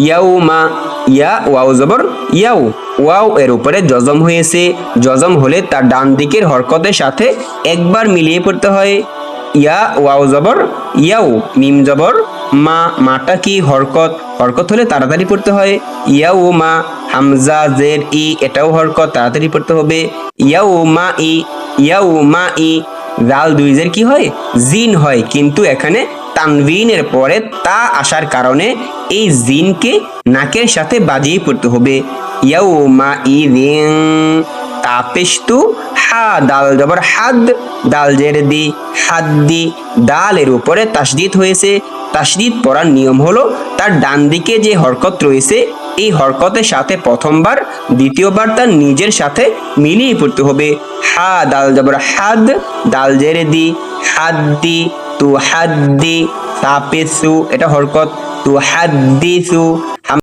ইয়াউমা, ইয়া ওয়াও জবর ইয়াউ, ওয়াও এর উপরে জজম হয়েছে, জজম হলে তার ডান দিকের হরকতের সাথে একবার মিলিয়ে পড়তে হয়। ইয়া ওয়াও জবর ইয়াউ, মিম জবর মা, মাটা কি হরকত, হরকত হলে তাড়াতাড়ি পড়তে হয়। ইয়াউমা, হামজা জের ই, এটাও হরকত, তাড়াতাড়ি পড়তে হবে। ইয়াউমা ই, ইয়াউমা ই, জাল দুই জের কি হয়, জিন হয়, কিন্তু এখানে তানভিনের পরে তা আসার কারণে এই জিনকে নাকের সাথে বাজিয়ে পড়তে হবে। ইয়াউমা ইদিন, তাপিস্তু, হা দাল জবর হাদ, দাল জের দি, হাদ্দি, দালের উপরে তাসদিদ হয়েছে। তাসদিদ পড়ার নিয়ম হলো তার ডান দিকে যে হরকত রয়েছে এই হরকতের সাথে প্রথমবার, দ্বিতীয়বার তার নিজের সাথে মিলিয়ে পড়তে হবে। হা দাল জবর হাদ, দাল জের দি, হাদ্দি, তু হাদ্দি, তাপিসু, এটা হরকত, তু হাদ্দিসু।